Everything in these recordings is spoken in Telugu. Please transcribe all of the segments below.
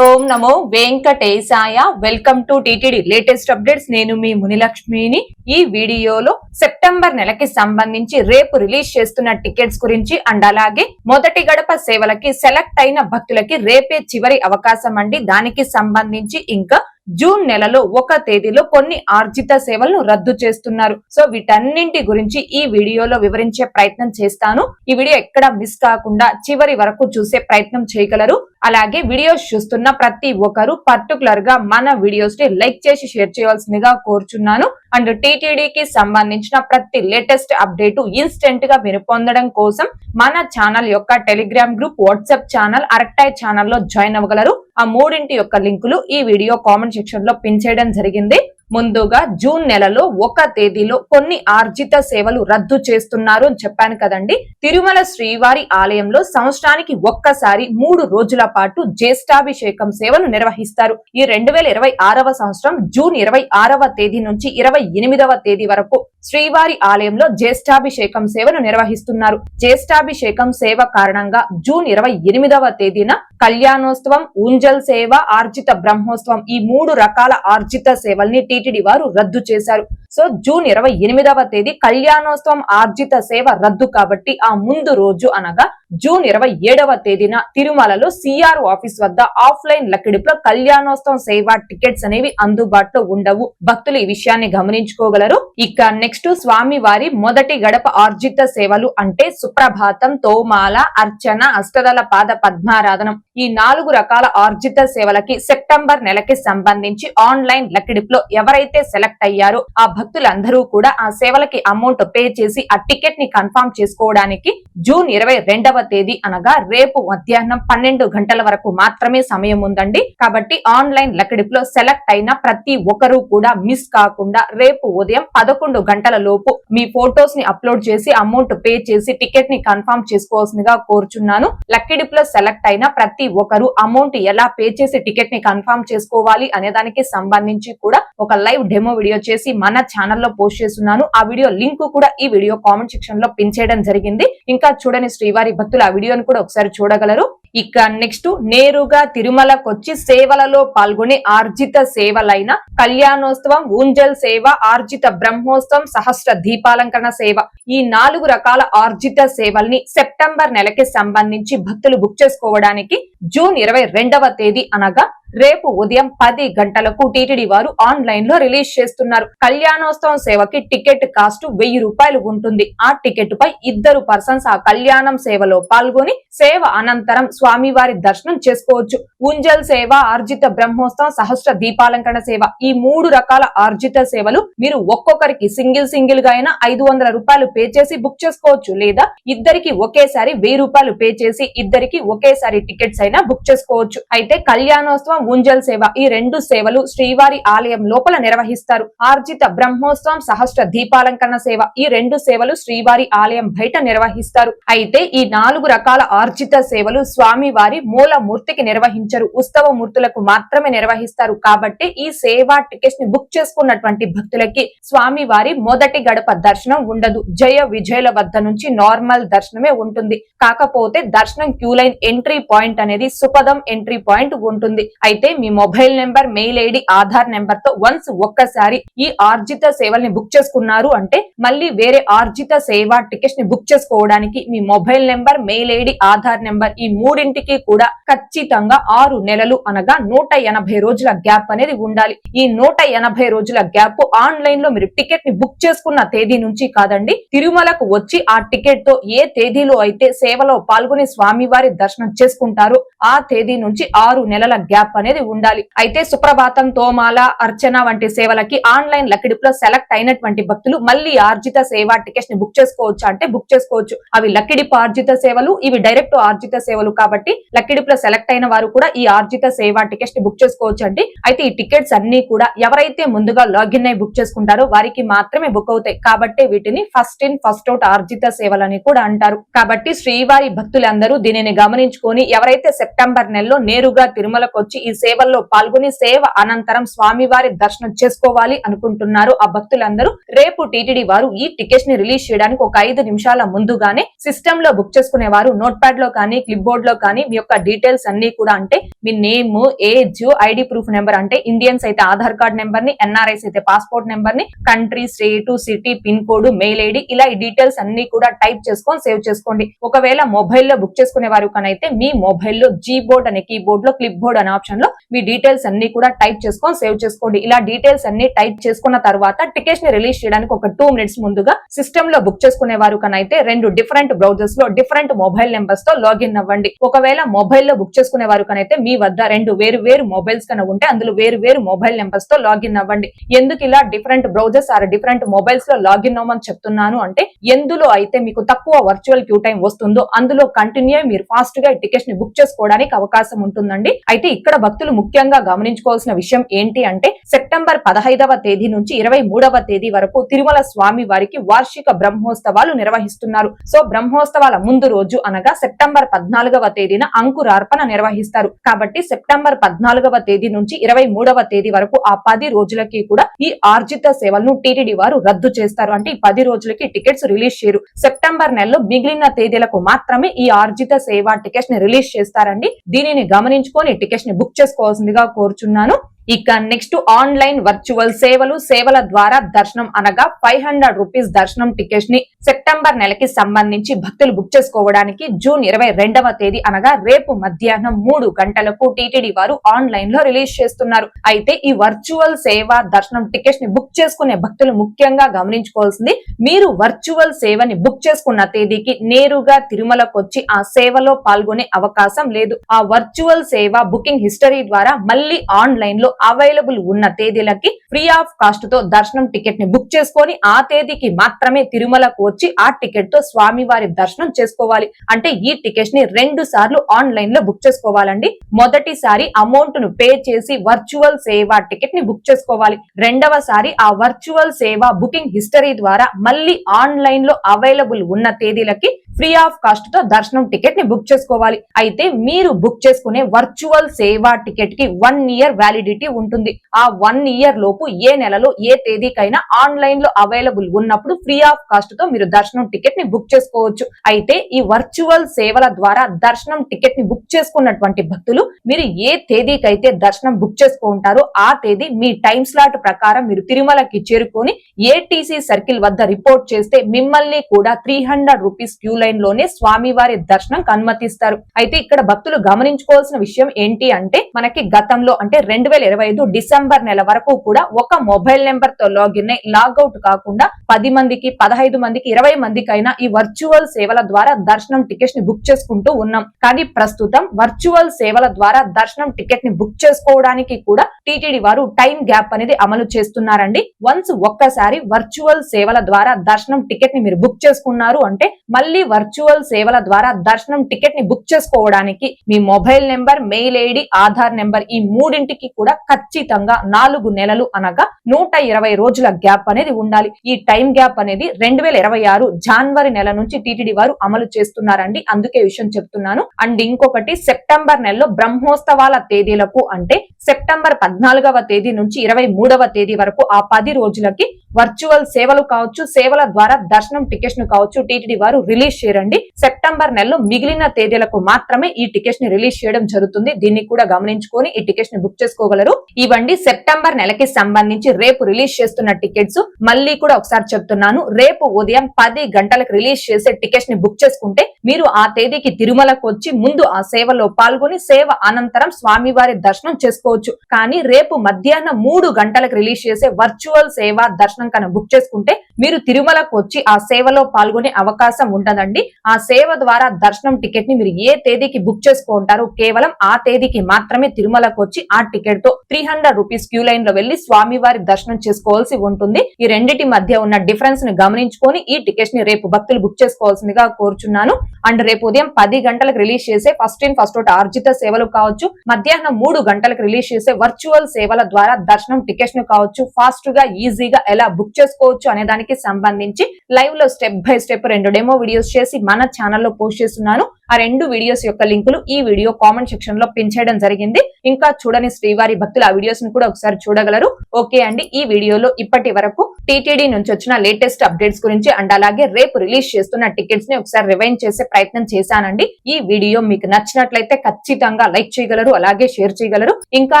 Om Namo Venkatesaya. Welcome to TTD latest updates. నేను మీ మునిలక్ష్మిని. ఈ వీడియోలో సెప్టెంబర్ నెలకి సంబంధించి రేపు రిలీజ్ చేస్తున్న టికెట్స్ గురించి అండ్ అలాగే మొదటి గడప సేవలకి సెలెక్ట్ అయిన భక్తులకి రేపే చివరి అవకాశం అండి. దానికి సంబంధించి ఇంకా జూన్ నెలలో 1 తేదీలో కొన్ని ఆర్జిత సేవలను రద్దు చేస్తున్నారు. సో వీటన్నింటి గురించి ఈ వీడియోలో వివరించే ప్రయత్నం చేస్తాను. ఈ వీడియో ఎక్కడ మిస్ కాకుండా చివరి వరకు చూసే ప్రయత్నం చేయగలరు. అలాగే వీడియోస్ చూస్తున్న ప్రతి ఒక్కరు పర్టికులర్ గా మన వీడియోస్ ని లైక్ చేసి షేర్ చేయాల్సిందిగా కోరుచున్నాను. అండ్ టీటీడీకి సంబంధించిన ప్రతి లేటెస్ట్ అప్డేట్ ఇన్స్టెంట్ గా మీరు పొందడం కోసం మన ఛానల్ యొక్క టెలిగ్రామ్ గ్రూప్, వాట్సాప్ ఛానల్, అరక్టాయ్ ఛానల్లో జాయిన్ అవ్వగలరు. ఆ మూడింటి యొక్క లింకులు ఈ వీడియో కామెంట్ సెక్షన్ లో పిన్ చేయడం జరిగింది. ముందుగా జూన్ నెలలో 1 తేదీలో కొన్ని ఆర్జిత సేవలు రద్దు చేస్తున్నారు అని చెప్పాను కదండి. తిరుమల శ్రీవారి ఆలయంలో సంవత్సరానికి ఒక్కసారి 3 రోజుల పాటు జ్యేష్ఠాభిషేకం సేవను నిర్వహిస్తారు. ఈ 2026వ సంవత్సరం జూన్ 26వ తేదీ నుంచి 28వ తేదీ వరకు శ్రీవారి ఆలయంలో జ్యేష్ఠాభిషేకం సేవను నిర్వహిస్తున్నారు. జ్యేష్ఠాభిషేకం సేవ కారణంగా జూన్ 28వ తేదీన కళ్యాణోత్సవం, ఊంజల్ సేవ, ఆర్జిత బ్రహ్మోత్సవం ఈ 3 రకాల ఆర్జిత సేవల్ని టీటీడీ వారు రద్దు చేశారు. సో జూన్ 28వ తేదీ కళ్యాణోత్సవం ఆర్జిత సేవ రద్దు కాబట్టి ఆ ముందు రోజు అనగా జూన్ 27వ తేదీన తిరుమలలో సిఆర్ ఆఫీస్ వద్ద ఆఫ్లైన్ లక్కిడిపులో కళ్యాణోత్సవం సేవ టికెట్స్ అనేవి అందుబాటులో ఉండవు. భక్తులు ఈ విషయాన్ని గమనించుకోగలరు. ఇక నెక్స్ట్ స్వామి వారి మొదటి గడప ఆర్జిత సేవలు అంటే సుప్రభాతం, తోమాల, అర్చన, అష్టదళ పాద పద్మారాధనం ఈ 4 రకాల ఆర్జిత సేవలకి సెప్టెంబర్ నెలకి సంబంధించి ఆన్లైన్ లక్కిడిపులో ఎవరైతే సెలెక్ట్ అయ్యారో ఆ భక్తులందరూ కూడా ఆ సేవలకి అమౌంట్ పే చేసి ఆ టికెట్ ని కన్ఫర్మ్ చేసుకోవడానికి జూన్ 22వ తేదీ అనగా రేపు మధ్యాహ్నం 12 గంటల వరకు మాత్రమే సమయం ఉందండి. కాబట్టి ఆన్లైన్ లక్కిడిపులో సెలెక్ట్ అయిన ప్రతి ఒక్కరూ కూడా మిస్ కాకుండా రేపు ఉదయం 11 గంటల లోపు మీ ఫోటోస్ ని అప్లోడ్ చేసి అమౌంట్ పే చేసి టికెట్ ని కన్ఫర్మ్ చేసుకోవాల్సిందిగా కోరుచున్నాను. లక్కిడిపులో సెలెక్ట్ అయిన ప్రతి ఒక్కరు అమౌంట్ ఎలా పే చేసి టికెట్ ని కన్ఫర్మ్ చేసుకోవాలి అనే దానికి సంబంధించి కూడా ఒక లైవ్ డెమో వీడియో చేసి మన ఛానల్లో పోస్ట్ చేస్తున్నాను. ఆ వీడియో లింక్ కూడా ఈ వీడియో కామెంట్ సెక్షన్ లో పిన్ చేయడం జరిగింది. ఇంకా చూడని శ్రీవారి భక్తులు ఆ వీడియోను కూడా ఒకసారి చూడగలరు. ఇక నెక్స్ట్ నేరుగా తిరుమలకొచ్చి సేవలలో పాల్గొని ఆర్జిత సేవలైన కళ్యాణోత్సవం, ఊంజల్ సేవ, ఆర్జిత బ్రహ్మోత్సవం, సహస్ర దీపాలంకరణ సేవ ఈ 4 రకాల ఆర్జిత సేవల్ని సెప్టెంబర్ నెలకి సంబంధించి భక్తులు బుక్ చేసుకోవడానికి జూన్ 22వ తేదీ అనగా రేపు ఉదయం 10 గంటలకు టీటీడీ వారు ఆన్లైన్ లో రిలీజ్ చేస్తున్నారు. కళ్యాణోత్సవం సేవకి టికెట్ కాస్ట్ 1000 రూపాయలు ఉంటుంది. ఆ టికెట్ పై 2 పర్సన్స్ ఆ కళ్యాణం సేవలో పాల్గొని సేవ అనంతరం స్వామివారి దర్శనం చేసుకోవచ్చు. ఊంజల్ సేవ, ఆర్జిత బ్రహ్మోత్సవం, సహస్ర దీపాలంకరణ సేవ ఈ 3 రకాల ఆర్జిత సేవలు మీరు ఒక్కొక్కరికి సింగిల్ గా అయినా 500 రూపాయలు పే చేసి బుక్ చేసుకోవచ్చు. లేదా ఇద్దరికి ఒకేసారి 1000 రూపాయలు పే చేసి ఇద్దరికి ఒకేసారి టికెట్స్ అయినా బుక్ చేసుకోవచ్చు. అయితే కళ్యాణోత్సవం, ఊంజల్ సేవ ఈ 2 సేవలు శ్రీవారి ఆలయం లోపల నిర్వహిస్తారు. ఆర్జిత బ్రహ్మోత్సవం, సహస్ర దీపాలంకరణ సేవ ఈ 2 సేవలు శ్రీవారి ఆలయం బయట నిర్వహిస్తారు. అయితే ఈ 4 రకాల ఆర్జిత సేవలు స్వామి వారి మూల మూర్తికి నిర్వహించరు, ఉత్సవ మూర్తులకు మాత్రమే నిర్వహిస్తారు. కాబట్టి ఈ సేవా టికెట్స్ ని బుక్ చేసుకున్నటువంటి భక్తులకి స్వామి వారి మొదటి గడప దర్శనం ఉండదు. జయ విజయల వద్ద నుంచి నార్మల్ దర్శనమే ఉంటుంది. కాకపోతే దర్శనం క్యూ లైన్ ఎంట్రీ పాయింట్ అనేది సుపదం ఎంట్రీ పాయింట్ ఉంటుంది. అయితే మీ mobile number, mail ID, Aadhaar number తో వన్స్ ఒక్కసారి ఈ ఆర్జిత సేవల్ని బుక్ చేసుకున్నారు అంటే మళ్ళీ వేరే ఆర్జిత సేవా టికెట్స్ ని బుక్ చేసుకోవడానికి మీ mobile number, mail ID, Aadhaar number ఈ మూడింటికి కూడా ఖచ్చితంగా 6 నెలలు అనగా 180 రోజుల గ్యాప్ అనేది ఉండాలి. ఈ 180 రోజుల గ్యాప్ ఆన్లైన్ లో మీరు టికెట్ ని బుక్ చేసుకున్న తేదీ నుంచి కాదండి, తిరుమలకు వచ్చి ఆ టికెట్ తో ఏ తేదీలో అయితే సేవలో పాల్గొని స్వామివారి దర్శనం చేసుకుంటారో ఆ తేదీ నుంచి 6 నెలల గ్యాప్ అనేది ఉండాలి. అయితే సుప్రభాతం, తోమాల, అర్చన వంటి సేవలకి ఆన్లైన్ లక్కిడిపులో సెలెక్ట్ అయినటువంటి భక్తులు మళ్ళీ ఆర్జిత సేవా టికెట్స్ ని బుక్ చేసుకోవచ్చు అంటే బుక్ చేసుకోవచ్చు. అవి లక్కిడిపు ఆర్జిత సేవలు, ఇవి డైరెక్ట్ ఆర్జిత సేవలు కాబట్టి లక్కిడిపులో సెలెక్ట్ అయిన వారు కూడా ఈ ఆర్జిత సేవా టికెట్స్ ని బుక్ చేసుకోవచ్చు అండి. అయితే ఈ టికెట్స్ అన్ని కూడా ఎవరైతే ముందుగా లాగిన్ అయి బుక్ చేసుకుంటారో వారికి మాత్రమే బుక్ అవుతాయి. కాబట్టి వీటిని ఫస్ట్ ఇన్ ఫస్ట్ అవుట్ ఆర్జిత సేవలని కూడా అంటారు. కాబట్టి శ్రీవారి భక్తులందరూ దీనిని గమనించుకొని ఎవరైతే సెప్టెంబర్ నెలలో నేరుగా తిరుమలకు వచ్చి ఈ సేవల్లో పాల్గొని సేవ అనంతరం స్వామివారి దర్శనం చేసుకోవాలి అనుకుంటున్నారు ఆ భక్తులందరూ. రేపు టీటీడీ వారు ఈ టికెట్స్ ని రిలీజ్ చేయడానికి ఒక 5 నిమిషాల ముందుగానే సిస్టమ్ లో బుక్ చేసుకునే వారు నోట్ ప్యాడ్ లో కానీ క్లిప్ బోర్డ్ లో కానీ మీ యొక్క డీటెయిల్స్ అన్ని కూడా అంటే మీ name, age, ID proof number అంటే ఇండియన్స్ అయితే ఆధార్ కార్డ్ నెంబర్ ని, ఎన్ఆర్ఐస్ అయితే పాస్పోర్ట్ నెంబర్ ని, country, state, city, pin code, mail ID ఇలా ఈ డీటెయిల్స్ అన్ని కూడా టైప్ చేసుకొని సేవ్ చేసుకోండి. ఒకవేళ మొబైల్లో బుక్ చేసుకునే వారు కనైతే మీ మొబైల్లో జీ బోర్డ్ అనే కీబోర్డ్ లో క్లిప్ బోర్డ్ అనే ఆప్షన్ లో మీ డీటెయిల్స్ అన్ని కూడా టైప్ చేసుకొని సేవ్ చేసుకోండి. ఇలా డీటెయిల్స్ అన్ని టైప్ చేసుకున్న తర్వాత టికెట్స్ ని రిలీజ్ చేయడానికి ఒక 2 మినిట్స్ ముందుగా సిస్టమ్ లో బుక్ చేసుకునే వారు కనైతే 2 డిఫరెంట్ బ్రౌజర్స్ లో డిఫరెంట్ మొబైల్ నెంబర్స్ తో లాగిన్ అవ్వండి. ఒకవేళ మొబైల్లో బుక్ చేసుకునే వారు కనైతే మీ వద్ద 2 వేరు మొబైల్స్ కన్నా ఉంటే అందులో వేరు మొబైల్ నెంబర్స్ తో లాగిన్ అవ్వండి. ఎందుకు ఇలా different browsers or different mobiles లో లాగిన్ అవ్వమని చెప్తున్నాను అంటే ఎందులో అయితే మీకు తక్కువ వర్చువల్ క్యూ టైం వస్తుందో అందులో కంటిన్యూ మీరు ఫాస్ట్ గా టికెట్స్ ని బుక్ చేసుకోవడానికి అవకాశం ఉంటుందండి. అయితే ఇక్కడ భక్తులు ముఖ్యంగా గమనించుకోవాల్సిన విషయం ఏంటి అంటే సెప్టెంబర్ 15వ తేదీ నుంచి 23వ తేదీ వరకు తిరుమల స్వామి వారికి వార్షిక బ్రహ్మోత్సవాలు నిర్వహిస్తున్నారు. సో బ్రహ్మోత్సవాల ముందు రోజు అనగా సెప్టెంబర్ 14వ తేదీన అంకురార్పణ నిర్వహిస్తారు. కాబట్టి సెప్టెంబర్ 14వ తేదీ నుంచి 23వ తేదీ వరకు ఆ 10 రోజులకి కూడా ఈ ఆర్జిత సేవలను టీటీడీ వారు రద్దు చేస్తారు. అంటే ఈ 10 రోజులకి టికెట్స్ రిలీజ్ చేయరు. సెప్టెంబర్ నెలలో మిగిలిన తేదీలకు మాత్రమే ఈ ఆర్జిత సేవ టికెట్స్ ని రిలీజ్ చేస్తారండి. దీనిని గమనించుకొని టికెట్స్ ని బుక్ చేసుకోవాల్సిందిగా కోరుచున్నాను. ఇక నెక్స్ట్ ఆన్లైన్ వర్చువల్ సేవల ద్వారా దర్శనం అనగా 500 రూపీస్ దర్శనం టికెట్స్ ని సెప్టెంబర్ నెలకి సంబంధించి భక్తులు బుక్ చేసుకోవడానికి జూన్ 22వ తేదీ అనగా రేపు మధ్యాహ్నం 3 గంటలకు టీటీడీ వారు ఆన్లైన్ లో రిలీజ్ చేస్తున్నారు. అయితే ఈ వర్చువల్ సేవ దర్శనం టికెట్స్ ని బుక్ చేసుకునే భక్తులు ముఖ్యంగా గమనించుకోవాల్సింది మీరు వర్చువల్ సేవని బుక్ చేసుకున్న తేదీకి నేరుగా తిరుమలకు వచ్చి ఆ సేవలో పాల్గొనే అవకాశం లేదు. ఆ వర్చువల్ సేవ బుకింగ్ హిస్టరీ ద్వారా మళ్ళీ ఆన్లైన్ లో అవైలబుల్ ఉన్న తేదీలకి ఫ్రీ ఆఫ్ కాస్ట్ తో దర్శనం టికెట్ ని బుక్ చేసుకొని ఆ తేదీకి మాత్రమే తిరుమలకు వచ్చి ఆ టికెట్ తో స్వామివారి దర్శనం చేసుకోవాలి. అంటే ఈ టికెట్స్ ని 2 సార్లు ఆన్లైన్ లో బుక్ చేసుకోవాలండి. మొదటిసారి అమౌంట్ ను పే చేసి వర్చువల్ సేవ టికెట్ ని బుక్ చేసుకోవాలి. రెండవసారి ఆ వర్చువల్ సేవ బుకింగ్ హిస్టరీ ద్వారా మళ్ళీ ఆన్లైన్ లో అవైలబుల్ ఉన్న తేదీలకి ఫ్రీ ఆఫ్ కాస్ట్ తో దర్శనం టికెట్ ని బుక్ చేసుకోవాలి. అయితే మీరు బుక్ చేసుకునే వర్చువల్ సేవ టికెట్ కి 1 ఇయర్ వ్యాలిడిటీ ఉంటుంది. ఆ 1 ఇయర్ లోపు ఏ నెలలో ఏ తేదీకైనా ఆన్లైన్ లో అవైలబుల్ ఉన్నప్పుడు ఫ్రీ ఆఫ్ కాస్ట్ తో మీరు దర్శనం టికెట్ ని బుక్ చేసుకోవచ్చు. అయితే ఈ వర్చువల్ సేవల ద్వారా దర్శనం టికెట్ ని బుక్ చేసుకున్నటువంటి భక్తులు మీరు ఏ తేదీకైతే దర్శనం బుక్ చేసుకుంటారో ఆ తేదీ మీ టైం స్లాట్ ప్రకారం మీరు తిరుమలకి చేరుకొని ఏటీసీ సర్కిల్ వద్ద రిపోర్ట్ చేస్తే మిమ్మల్ని కూడా 300 రూపీస్ క్యూ లైన్ లోనే స్వామివారి దర్శనం అనుమతిస్తారు. అయితే ఇక్కడ భక్తులు గమనించుకోవాల్సిన విషయం ఏంటి అంటే మనకి గతంలో అంటే 2025 డిసెంబర్ నెల వరకు కూడా ఒక మొబైల్ నెంబర్ తో లాగిన్ అయి లాగౌట్ కాకుండా 10 మందికి, 15 మందికి, 20 మందికైనా ఈ వర్చువల్ సేవల ద్వారా దర్శనం టికెట్స్ ని బుక్ చేసుకుంటూ ఉన్నాం. కానీ ప్రస్తుతం వర్చువల్ సేవల ద్వారా దర్శనం టికెట్ ని బుక్ చేసుకోవడానికి కూడా టీటీడీ వారు టైం గ్యాప్ అనేది అమలు చేస్తున్నారండి. వన్స్ ఒక్కసారి వర్చువల్ సేవల ద్వారా దర్శనం టికెట్ ని మీరు బుక్ చేసుకున్నారు అంటే మళ్ళీ వర్చువల్ సేవల ద్వారా దర్శనం టికెట్ ని బుక్ చేసుకోవడానికి మీ mobile number, mail ID, Aadhaar number ఈ మూడింటికి కూడా ఖచ్చితంగా 4 నెలలు అనగా 120 రోజుల గ్యాప్ అనేది ఉండాలి. ఈ టైం గ్యాప్ అనేది 2026 జనవరి నెల నుంచి టీటీడీ వారు అమలు చేస్తున్నారండి. అందుకే విషయం చెప్తున్నాను. అండ్ ఇంకొకటి సెప్టెంబర్ నెలలో బ్రహ్మోత్సవాల తేదీలకు అంటే సెప్టెంబర్ 14వ తేదీ నుంచి 23వ తేదీ వరకు ఆ 10 రోజులకి వర్చువల్ సేవలు కావచ్చు, సేవల ద్వారా దర్శనం టికెట్స్ ను కావచ్చు టీటీడీ వారు రిలీజ్ చేయరండి. సెప్టెంబర్ నెలలో మిగిలిన తేదీలకు మాత్రమే ఈ టికెట్స్ ని రిలీజ్ చేయడం జరుగుతుంది. దీన్ని కూడా గమనించుకొని ఈ టికెట్స్ ని బుక్ చేసుకోగలరు. ఇవండి సెప్టెంబర్ నెలకి సంబంధించి రేపు రిలీజ్ చేస్తున్న టికెట్స్. మళ్ళీ కూడా ఒకసారి చెప్తున్నాను, రేపు ఉదయం 10 గంటలకు రిలీజ్ చేసే టికెట్స్ ని బుక్ చేసుకుంటే మీరు ఆ తేదీకి తిరుమలకు వచ్చి ముందు ఆ సేవలో పాల్గొని సేవ అనంతరం స్వామివారి దర్శనం చేసుకోవచ్చు. కానీ రేపు మధ్యాహ్నం 3 గంటలకు రిలీజ్ చేసే వర్చువల్ సేవ దర్శనం కన్నా బుక్ చేసుకుంటే మీరు తిరుమలకు వచ్చి ఆ సేవలో పాల్గొనే అవకాశం ఉండదండి. ఆ సేవ ద్వారా దర్శనం టికెట్ ని మీరు ఏ తేదీకి బుక్ చేసుకుంటారో కేవలం ఆ తేదీకి మాత్రమే తిరుమలకు వచ్చి ఆ టికెట్ తో 300 రూపీస్ క్యూ లైన్ లో వెళ్లి స్వామివారి దర్శనం చేసుకోవాల్సి ఉంటుంది. ఈ రెండిటి మధ్య ఉన్న డిఫరెన్స్ ని గమనించుకొని ఈ టికెట్స్ ని రేపు భక్తులు బుక్ చేసుకోవాల్సిందిగా కోరుచున్నాను. అండ్ రేపు ఉదయం 10 గంటలకు రిలీజ్ చేసే ఫస్ట్ ఇన్ ఫస్ట్ అవుట్ ఆర్జిత సేవలు కావచ్చు, మధ్యాహ్నం 3 గంటలకు రిలీజ్ చేసే వర్చువల్ సేవల ద్వారా దర్శనం టికెట్స్ ను కావచ్చు ఫాస్ట్ గా ఈజీగా ఎలా బుక్ చేసుకోవచ్చు అనే దానికి సంబంధించి లైవ్ లో step by step 2 demo videos చేసి మన ఛానల్లో పోస్ట్ చేస్తున్నాను. ఆ 2 వీడియోస్ యొక్క లింకులు ఈ వీడియో కామెంట్ సెక్షన్ లో పిన్ చేయడం జరిగింది. ఇంకా చూడని శ్రీవారి భక్తులు ఆ వీడియోస్ ని కూడా ఒకసారి చూడగలరు. ఓకే అండి, ఈ వీడియోలో ఇప్పటి వరకు టీటీడీ నుంచి వచ్చిన లేటెస్ట్ అప్డేట్స్ గురించి అండ్ అలాగే రేపు రిలీజ్ చేస్తున్న టికెట్స్ ని ఒకసారి రివైండ్ చేసే ప్రయత్నం చేశానండి. ఈ వీడియో మీకు నచ్చినట్లయితే ఖచ్చితంగా లైక్ చేయగలరు, అలాగే షేర్ చేయగలరు. ఇంకా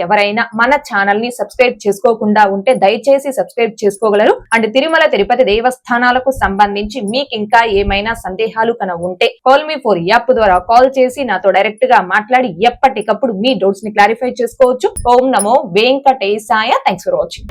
ఎవరైనా మన ఛానల్ ని సబ్స్క్రైబ్ చేసుకోకుండా ఉంటే దయచేసి సబ్స్క్రైబ్ చేసుకోగలరు. అండ్ తిరుమల తిరుపతి దేవస్థానాలకు సంబంధించి మీకు ఇంకా ఏమైనా సందేహాలు కన ఉంటే కాల్ మీ ఫోర్ యాప్ ద్వారా కాల్ చేసి నాతో డైరెక్ట్ గా మాట్లాడి ఎప్పటికప్పుడు మీ డౌట్స్ ని క్లారిఫై చేసుకోవచ్చు. ఓం నమో వెంకటేశాయ. Thanks for watching.